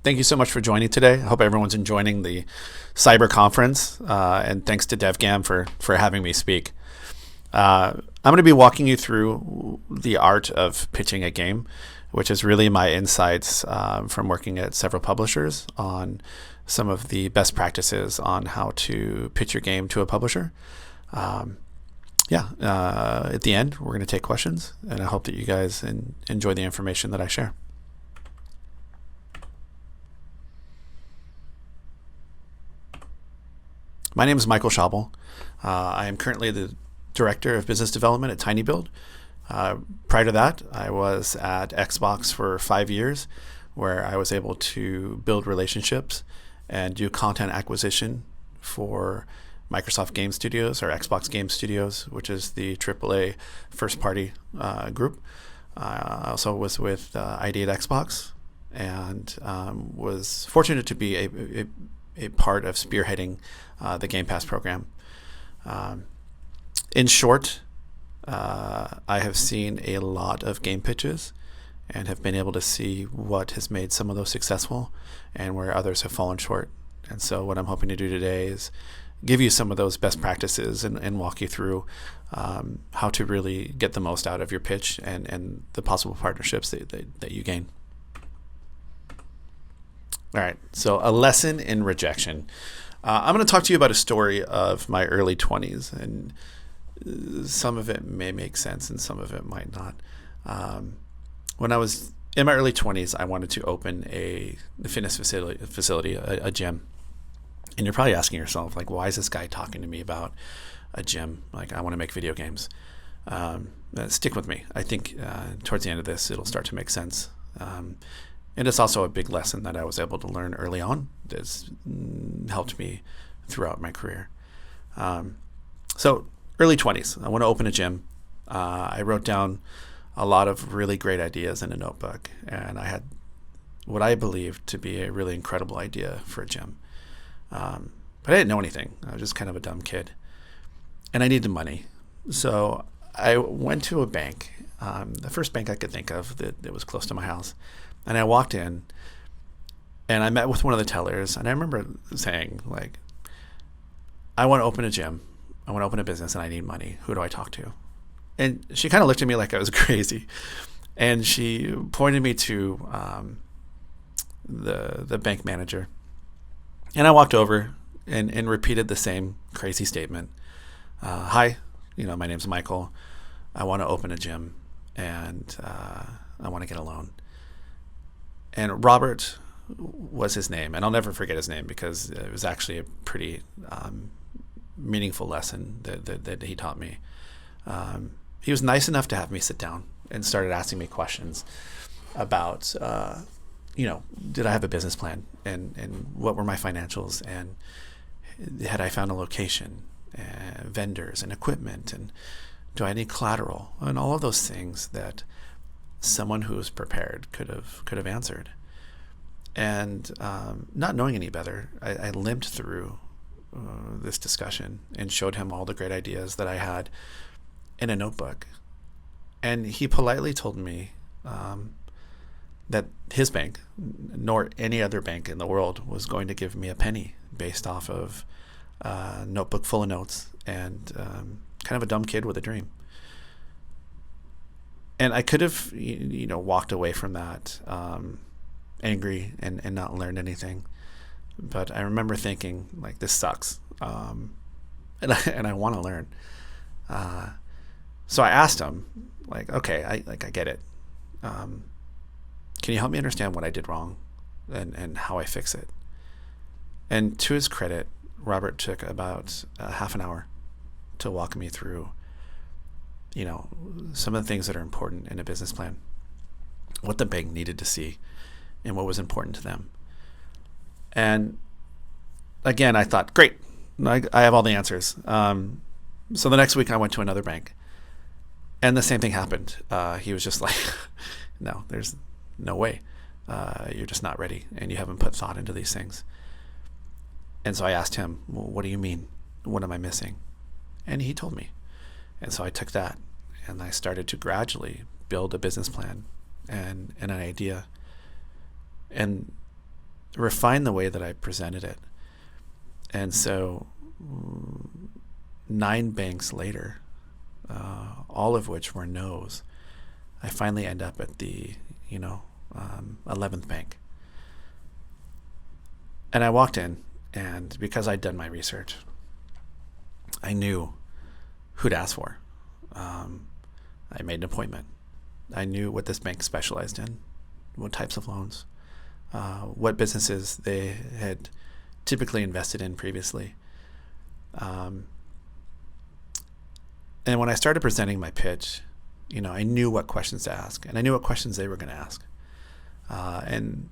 Thank you so much for joining today. I hope everyone's enjoying the cyber conference, and thanks to DevGAMM for having me speak. I'm going to be walking you through the art of pitching a game, which is really my insights from working at several publishers on some of the best practices on how to pitch your game to a publisher. At the end, we're going to take questions, and I hope that you guys enjoy the information that I share. My name is Michael Schauble. I am currently the Director of Business Development at tinyBuild. Prior to that, I was at Xbox for 5 years, where I was able to build relationships and do content acquisition for Microsoft Game Studios or Xbox Game Studios, which is the AAA first-party group. I also was with ID at Xbox and was fortunate to be a part of spearheading the Game Pass program. In short, I have seen a lot of game pitches and have been able to see what has made some of those successful and where others have fallen short. And so what I'm hoping to do today is give you some of those best practices and walk you through how to really get the most out of your pitch and the possible partnerships that you gain. All right, so a lesson in rejection. I'm going to talk to you about a story of my early 20s, and some of it may make sense and some of it might not. When I was in my early 20s, I wanted to open a fitness facility, a gym. And you're probably asking yourself, like, why is this guy talking to me about a gym? Like, I want to make video games. Stick with me. I think towards the end of this, it'll start to make sense. And it's also a big lesson that I was able to learn early on that's helped me throughout my career. So early 20s, I want to open a gym. I wrote down a lot of really great ideas in a notebook, and I had what I believed to be a really incredible idea for a gym. But I didn't know anything. I was just kind of a dumb kid, and I needed money. So I went to a bank, the first bank I could think of that was close to my house. And I walked in, and I met with one of the tellers, and I remember saying, like, I want to open a gym, I want to open a business, and I need money. Who do I talk to? And she kind of looked at me like I was crazy, and she pointed me to the bank manager. And I walked over and repeated the same crazy statement. Hi, my name's Michael. I want to open a gym, and I want to get a loan. And Robert was his name, and I'll never forget his name because it was actually a pretty meaningful lesson that he taught me. He was nice enough to have me sit down and started asking me questions about, did I have a business plan and what were my financials, and had I found a location, vendors and equipment, and do I need collateral, and all of those things that someone who was prepared could have answered. And not knowing any better, I limped through this discussion and showed him all the great ideas that I had in a notebook. And he politely told me that his bank, nor any other bank in the world, was going to give me a penny based off of a notebook full of notes and kind of a dumb kid with a dream. And I could have, walked away from that angry and not learned anything. But I remember thinking, like, this sucks, and I want to learn. So I asked him, like, okay, I get it. Can you help me understand what I did wrong and how I fix it? And to his credit, Robert took about half an hour to walk me through some of the things that are important in a business plan, what the bank needed to see, and what was important to them. And again, I thought, great, I have all the answers. So the next week I went to another bank, and the same thing happened. He was just like, no, there's no way. You're just not ready, and you haven't put thought into these things. And so I asked him, well, what do you mean? What am I missing? And he told me. And so I took that, and I started to gradually build a business plan and an idea. And refine the way that I presented it. And so 9 banks later, all of which were no's, I finally end up at the 11th bank. And I walked in, and because I'd done my research, I knew who to ask for. I made an appointment. I knew what this bank specialized in, what types of loans, what businesses they had typically invested in previously. And when I started presenting my pitch, I knew what questions to ask, and I knew what questions they were going to ask. And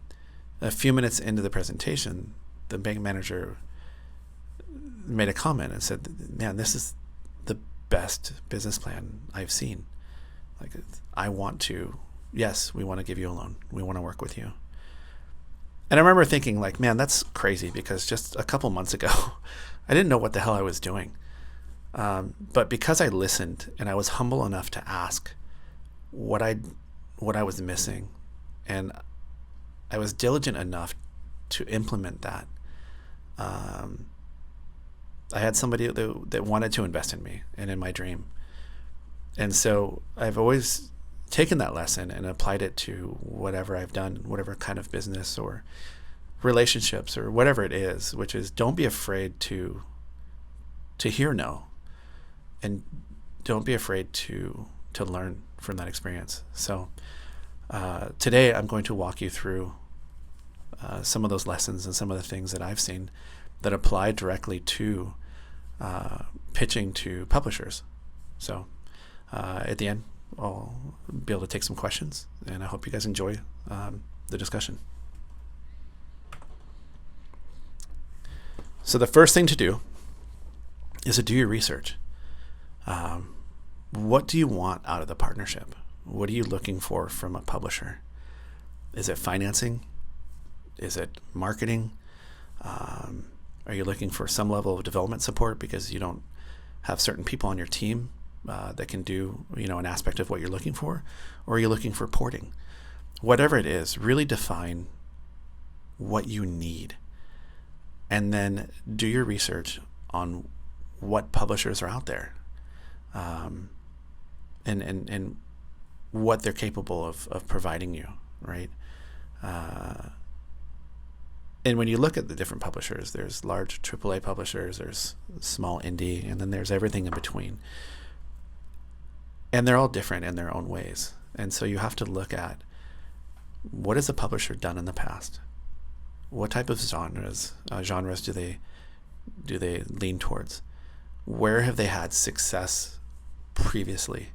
a few minutes into the presentation, the bank manager made a comment and said, "Man, this is the best business plan I've seen. Like, we want to give you a loan. We want to work with you." And I remember thinking, like, man, that's crazy, because just a couple months ago, I didn't know what the hell I was doing. But because I listened and I was humble enough to ask what I was missing, and I was diligent enough to implement that, I had somebody that wanted to invest in me and in my dream. And so I've always taken that lesson and applied it to whatever I've done, whatever kind of business or relationships or whatever it is, which is, don't be afraid to hear no, and don't be afraid to learn from that experience. So today I'm going to walk you through some of those lessons and some of the things that I've seen that apply directly to pitching to publishers. So at the end, I'll be able to take some questions, and I hope you guys enjoy the discussion. So the first thing to do is to do your research. What do you want out of the partnership? What are you looking for from a publisher? Is it financing? Is it marketing? Are you looking for some level of development support because you don't have certain people on your team that can do an aspect of what you're looking for? Or are you looking for porting? Whatever it is, really define what you need, and then do your research on what publishers are out there, and what they're capable of providing you, right? And when you look at the different publishers, there's large AAA publishers, there's small indie, and then there's everything in between. And they're all different in their own ways. And so you have to look at, what has a publisher done in the past? What type of genres do they lean towards? Where have they had success previously?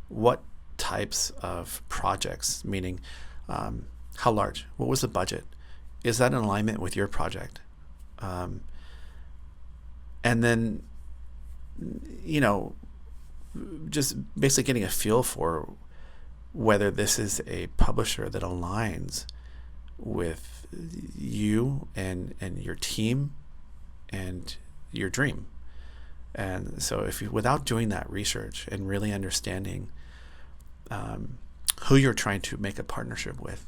What types of projects, meaning how large? What was the budget? Is that in alignment with your project? And then, just basically getting a feel for whether this is a publisher that aligns with you and your team and your dream. And so without doing that research and really understanding who you're trying to make a partnership with,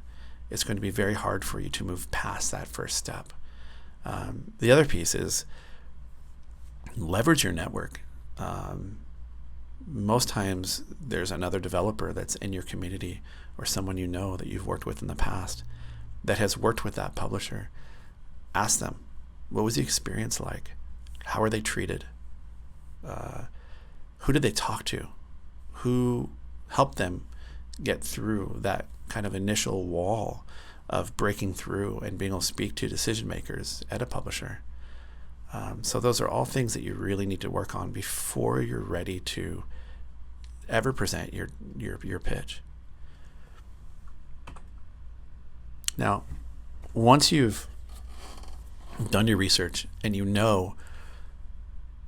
it's going to be very hard for you to move past that first step. The other piece is leverage your network. Most times there's another developer that's in your community, or someone that you've worked with in the past that has worked with that publisher. Ask them, what was the experience like? How are they treated? Who did they talk to? Who helped them get through that kind of initial wall of breaking through and being able to speak to decision makers at a publisher? So those are all things that you really need to work on before you're ready to ever present your pitch. Now, once you've done your research and you know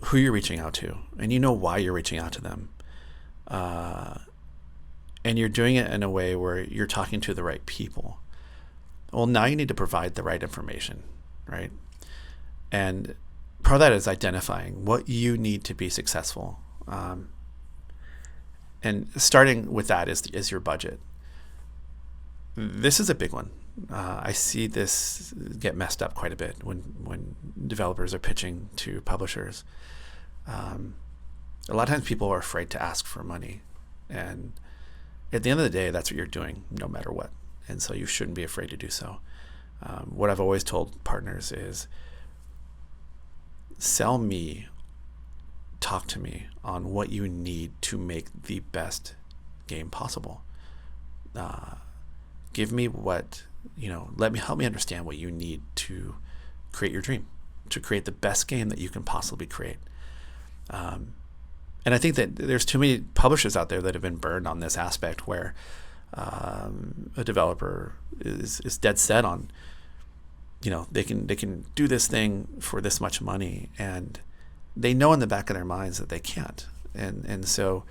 who you're reaching out to and you know why you're reaching out to them, and you're doing it in a way where you're talking to the right people, well, now you need to provide the right information, right? And part of that is identifying what you need to be successful. And starting with that is your budget. This is a big one. I see this get messed up quite a bit when developers are pitching to publishers. A lot of times people are afraid to ask for money, and at the end of the day, that's what you're doing no matter what, and so you shouldn't be afraid to do so. What I've always told partners is, sell me, talk to me on what you need to make the best game possible. Give me what, help me understand what you need to create your dream, to create the best game that you can possibly create. And I think that there's too many publishers out there that have been burned on this aspect, where a developer is dead set on, they can do this thing for this much money, and they know in the back of their minds that they can't. And so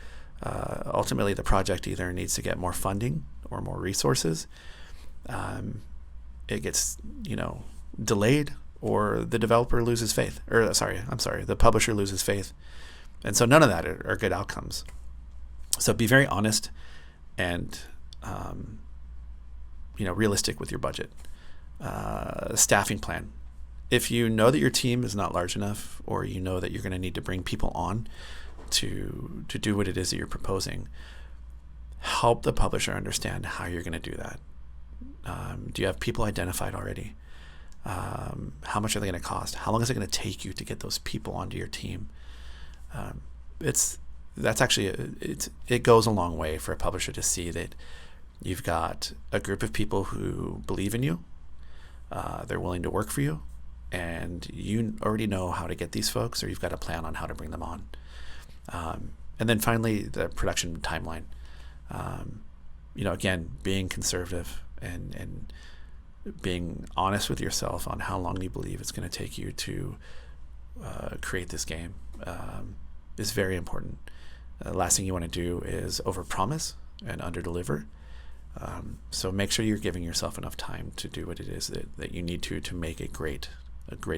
ultimately the project either needs to get more funding or more resources. It gets, delayed, or the developer loses faith, the publisher loses faith. And so none of that are good outcomes. So be very honest and, realistic with your budget. Staffing plan. If you know that your team is not large enough, or you know that you're going to need to bring people on to do what it is that you're proposing, help the publisher understand how you're going to do that. Do you have people identified already? How much are they going to cost? How long is it going to take you to get those people onto your team? It goes a long way for a publisher to see that you've got a group of people who believe in you. They're willing to work for you, and you already know how to get these folks, or you've got a plan on how to bring them on. And then finally, the production timeline. Again, being conservative and being honest with yourself on how long you believe it's going to take you to create this game is very important. The last thing you want to do is overpromise and underdeliver. So make sure you're giving yourself enough time to do what it is that you need to make a great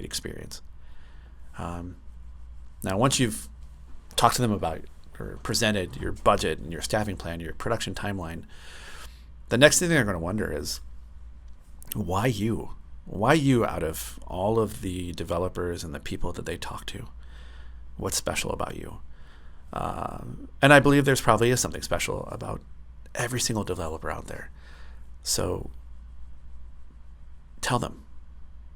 experience. Now, once you've talked to them about or presented your budget and your staffing plan, your production timeline, the next thing they're going to wonder is, why you? Why you out of all of the developers and the people that they talk to? What's special about you? And I believe there's probably is something special about every single developer out there. So tell them,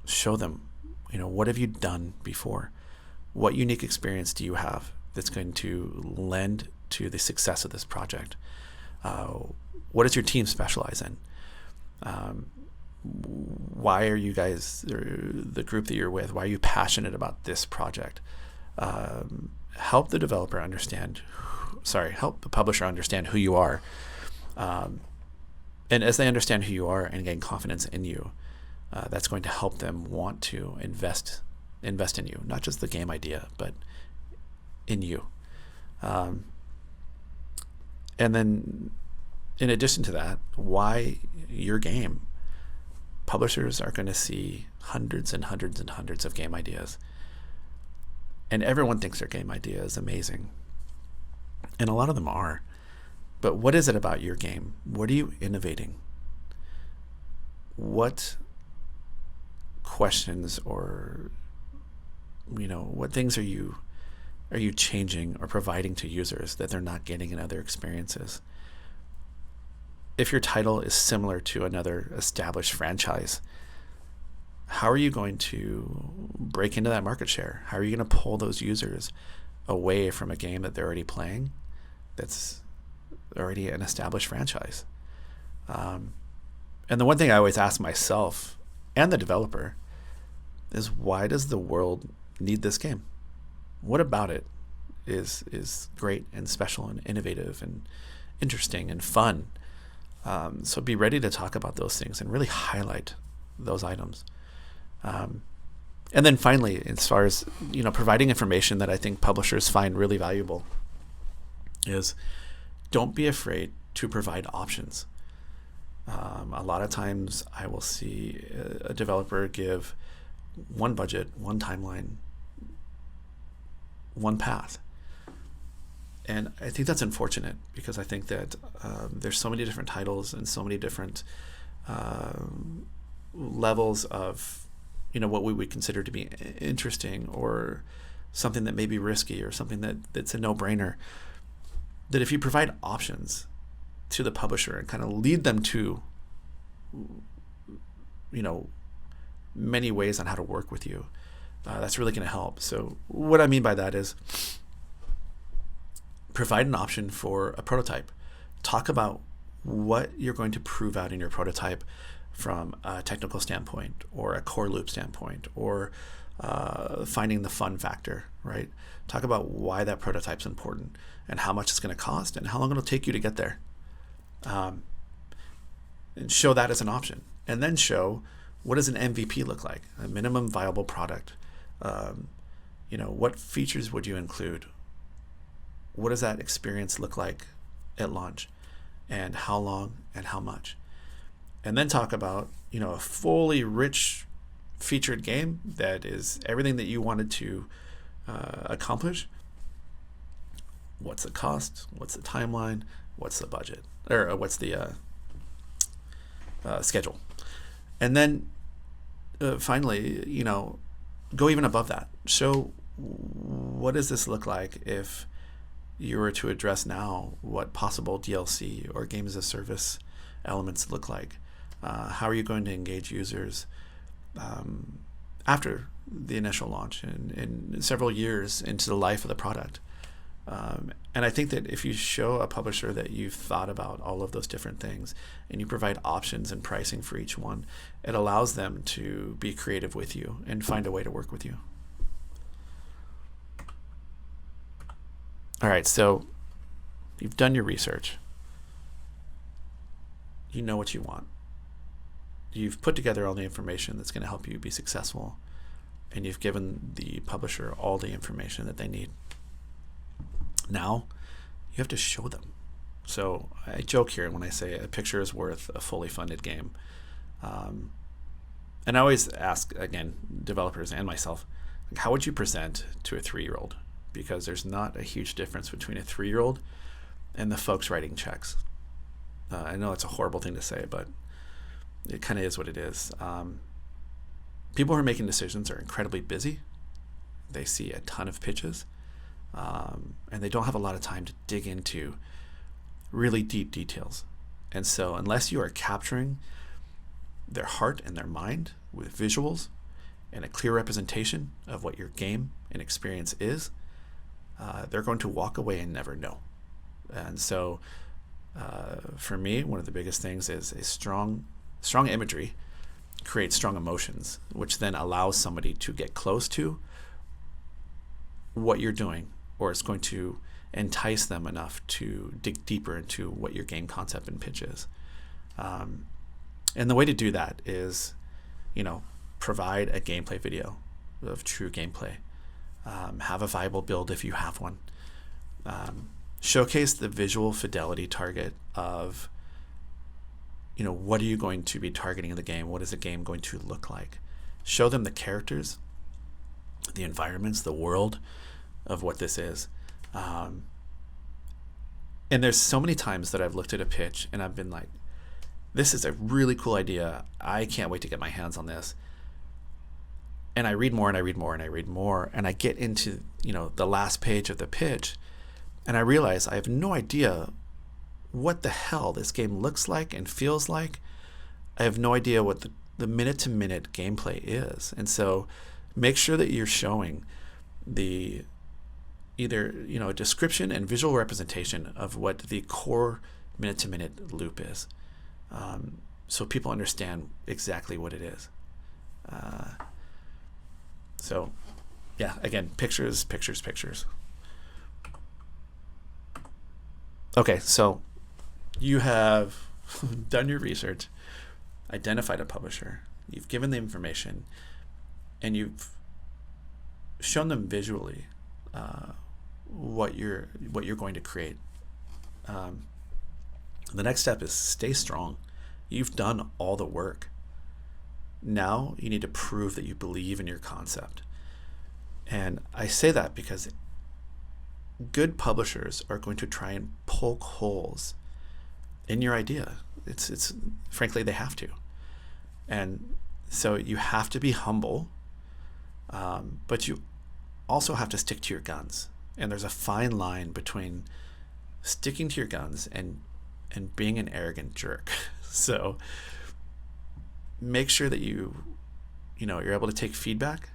show them, what have you done before? What unique experience do you have that's going to lend to the success of this project? What does your team specialize in? Why are you guys, or the group that you're with, why are you passionate about this project? Help the developer understand, help the publisher understand who you are. And as they understand who you are and gain confidence in you, that's going to help them want to invest in you, not just the game idea, but in you. And then in addition to that, why your game? Publishers are going to see hundreds and hundreds and hundreds of game ideas. And everyone thinks their game idea is amazing. And a lot of them are. But what is it about your game? What are you innovating? What questions or, what things are you changing or providing to users that they're not getting in other experiences? If your title is similar to another established franchise, how are you going to break into that market share? How are you going to pull those users away from a game that they're already playing that's already an established franchise? And the one thing I always ask myself and the developer is, why does the world need this game? What about it is great and special and innovative and interesting and fun? So be ready to talk about those things and really highlight those items. And then finally, as far as providing information that I think publishers find really valuable, is don't be afraid to provide options. A lot of times I will see a developer give one budget, one timeline, one path. And I think that's unfortunate, because I think that there's so many different titles and so many different levels of, what we would consider to be interesting, or something that may be risky, or something that's a no-brainer, that if you provide options to the publisher and kind of lead them to, many ways on how to work with you, that's really going to help. So what I mean by that is provide an option for a prototype. Talk about what you're going to prove out in your prototype from a technical standpoint, or a core loop standpoint, or finding the fun factor, right? Talk about why that prototype's important, and how much it's going to cost, and how long it'll take you to get there. And show that as an option. And then show, what does an MVP look like? A minimum viable product. What features would you include? What does that experience look like at launch? And how long and how much? And then talk about, a fully rich featured game that is everything that you wanted to accomplish. What's the cost? What's the timeline? What's the budget? Or what's the schedule? And then finally, go even above that. Show, what does this look like if you were to address now what possible DLC or games as a service elements look like? How are you going to engage users after the initial launch and several years into the life of the product? And I think that if you show a publisher that you've thought about all of those different things, and you provide options and pricing for each one, it allows them to be creative with you and find a way to work with you. All right, so you've done your research. You know what you want. You've put together all the information that's going to help you be successful, and you've given the publisher all the information that they need. Now, you have to show them. So I joke here when I say a picture is worth a fully funded game. And I always ask, again, developers and myself, how would you present to a 3-year-old? Because there's not a huge difference between a 3-year-old and the folks writing checks. I know it's a horrible thing to say, but it kind of is what it is. People who are making decisions are incredibly busy. They see a ton of pitches. And they don't have a lot of time to dig into really deep details. And so unless you are capturing their heart and their mind with visuals and a clear representation of what your game and experience is, they're going to walk away and never know. And so for me, one of the biggest things is a strong imagery creates strong emotions, which then allows somebody to get close to what you're doing, or it's going to entice them enough to dig deeper into what your game concept and pitch is. And the way to do that is, provide a gameplay video of true gameplay. Have a viable build if you have one. Showcase the visual fidelity target of, what are you going to be targeting in the game? What is the game going to look like? Show them the characters, the environments, the world of what this is. And there's so many times that I've looked at a pitch and I've been like, this is a really cool idea. I can't wait to get my hands on this. And I read more and I read more and I read more, and I get into, the last page of the pitch, and I realize I have no idea what the hell this game looks like and feels like. I have no idea what the minute-to-minute gameplay is. And so make sure that you're showing the either a description and visual representation of what the core minute-to-minute loop is, so people understand exactly what it is. So yeah, again, pictures. Okay, so you have done your research, identified a publisher, you've given the information, and you've shown them visually what you're going to create. The next step is stay strong. You've done all the work. Now you need to prove that you believe in your concept. And I say that because good publishers are going to try and poke holes in your idea. It's frankly, they have to. And so you have to be humble, but you also have to stick to your guns. And there's a fine line between sticking to your guns and being an arrogant jerk. So make sure that you're able to take feedback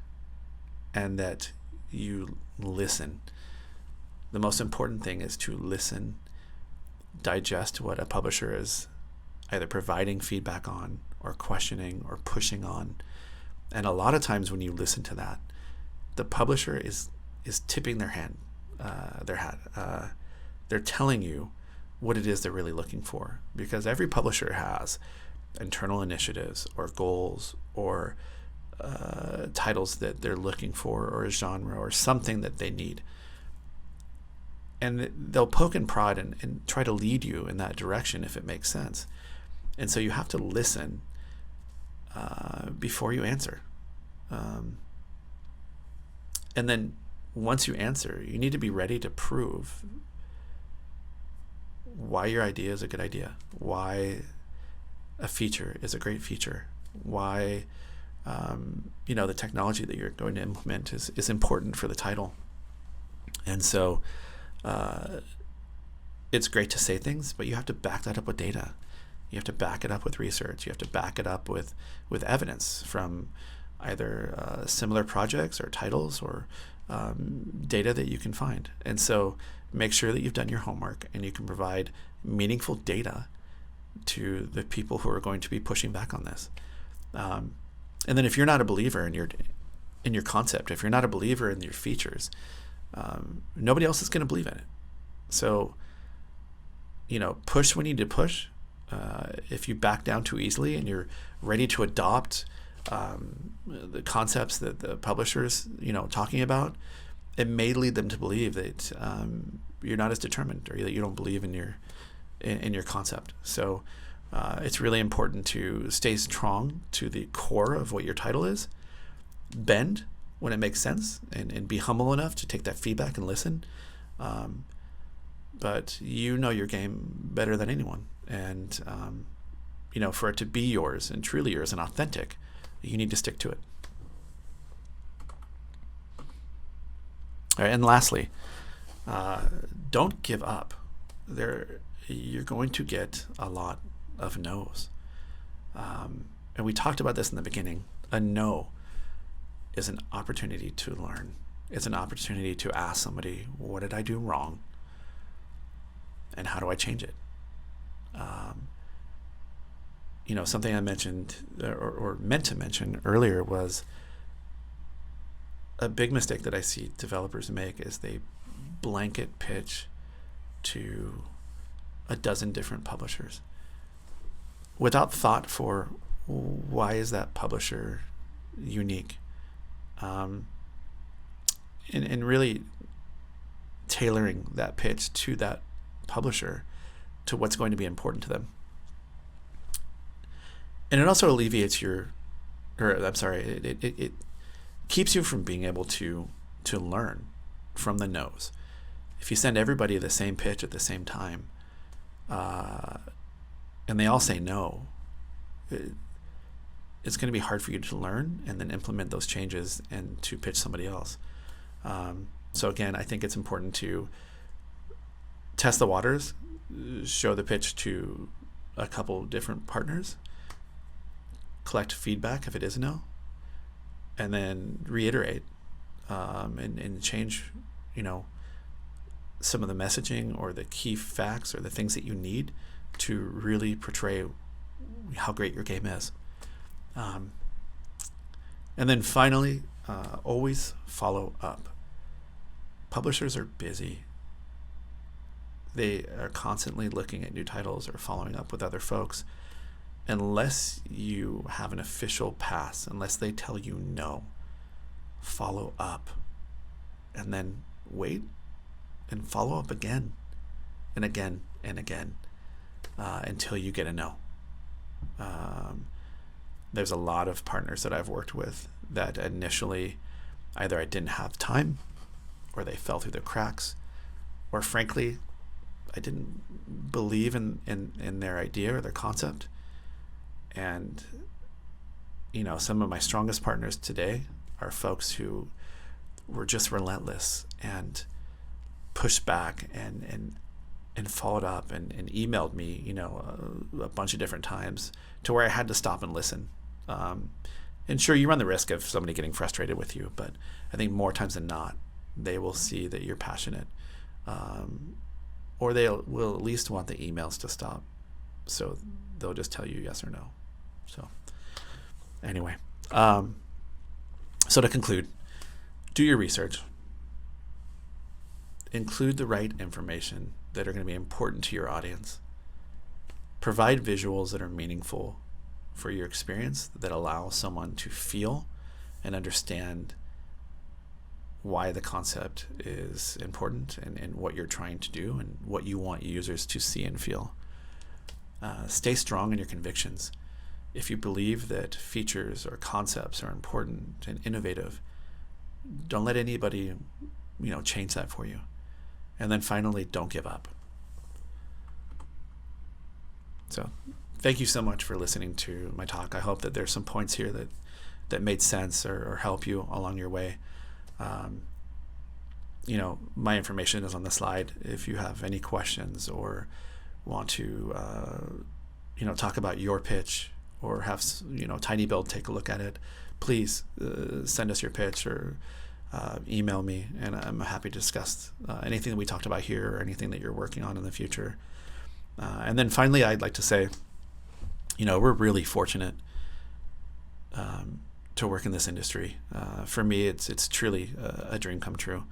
and that you listen. The most important thing is to listen, digest what a publisher is either providing feedback on or questioning or pushing on. And a lot of times when you listen to that, the publisher is tipping their hat. They're telling you what it is they're really looking for, because every publisher has internal initiatives or goals or titles that they're looking for, or a genre or something that they need. And they'll poke and prod and try to lead you in that direction if it makes sense. And so you have to listen before you answer. And then once you answer, you need to be ready to prove why your idea is a good idea, why a feature is a great feature, why the technology that you're going to implement is important for the title. And so it's great to say things, but you have to back that up with data. You have to back it up with research. You have to back it up with evidence from either similar projects or titles or data that you can find. And so make sure that you've done your homework and you can provide meaningful data to the people who are going to be pushing back on this. And then if you're not a believer in your concept, if you're not a believer in your features, nobody else is going to believe in it. So, push when you need to push. If you back down too easily and you're ready to adopt the concepts that the publisher's talking about, it may lead them to believe that you're not as determined, or that you don't believe in your concept. So it's really important to stay strong to the core of what your title is, bend when it makes sense, and be humble enough to take that feedback and listen. But you know your game better than anyone. And, for it to be yours and truly yours and authentic, you need to stick to it. All right, and lastly, don't give up. You're going to get a lot of no's. And we talked about this in the beginning. A no is an opportunity to learn. It's an opportunity to ask somebody, what did I do wrong? And how do I change it? Something I mentioned or meant to mention earlier was a big mistake that I see developers make is they blanket pitch to a dozen different publishers without thought for why is that publisher unique, and really tailoring that pitch to that publisher, to what's going to be important to them. And it also alleviates it keeps you from being able to learn from the no's. If you send everybody the same pitch at the same time, and they all say no, it's going to be hard for you to learn and then implement those changes and to pitch somebody else. So again, I think it's important to test the waters, show the pitch to a couple different partners, collect feedback if it is a no, and then reiterate and change, some of the messaging or the key facts or the things that you need to really portray how great your game is. And then finally, always follow up. Publishers are busy. They are constantly looking at new titles or following up with other folks. Unless you have an official pass, unless they tell you no, follow up. And then wait and follow up again and again and again until you get a no. There's a lot of partners that I've worked with that initially either I didn't have time, or they fell through the cracks, or frankly, didn't believe in their idea or their concept. And some of my strongest partners today are folks who were just relentless and pushed back and followed up and emailed me, a bunch of different times to where I had to stop and listen. And sure, you run the risk of somebody getting frustrated with you, but I think more times than not, they will see that you're passionate, or they will at least want the emails to stop. So they'll just tell you yes or no. So anyway, so to conclude, do your research. Include the right information that are going to be important to your audience. Provide visuals that are meaningful for your experience, that allow someone to feel and understand why the concept is important and what you're trying to do and what you want users to see and feel. Stay strong in your convictions. If you believe that features or concepts are important and innovative, don't let anybody, change that for you. And then finally, don't give up. So thank you so much for listening to my talk. I hope that there's some points here that made sense or help you along your way. My information is on the slide. If you have any questions or want to, talk about your pitch or have, tinyBuild take a look at it, please send us your pitch or email me, and I'm happy to discuss anything that we talked about here or anything that you're working on in the future. And then finally, I'd like to say, we're really fortunate to work in this industry. For me, it's truly a dream come true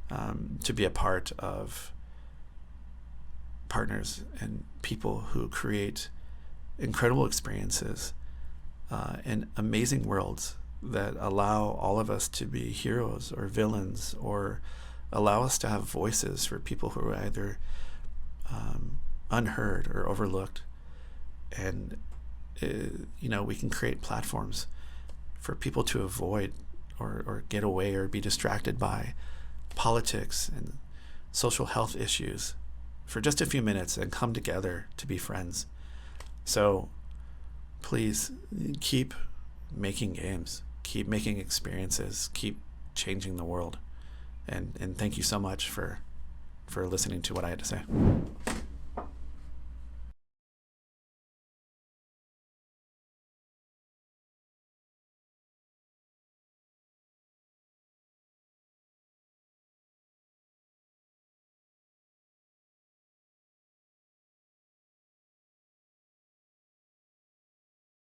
to be a part of partners and people who create incredible experiences and amazing worlds that allow all of us to be heroes or villains, or allow us to have voices for people who are either unheard or overlooked. And we can create platforms for people to avoid or get away or be distracted by politics and social health issues for just a few minutes and come together to be friends. So please keep making games, keep making experiences, keep changing the world. And thank you so much for listening to what I had to say.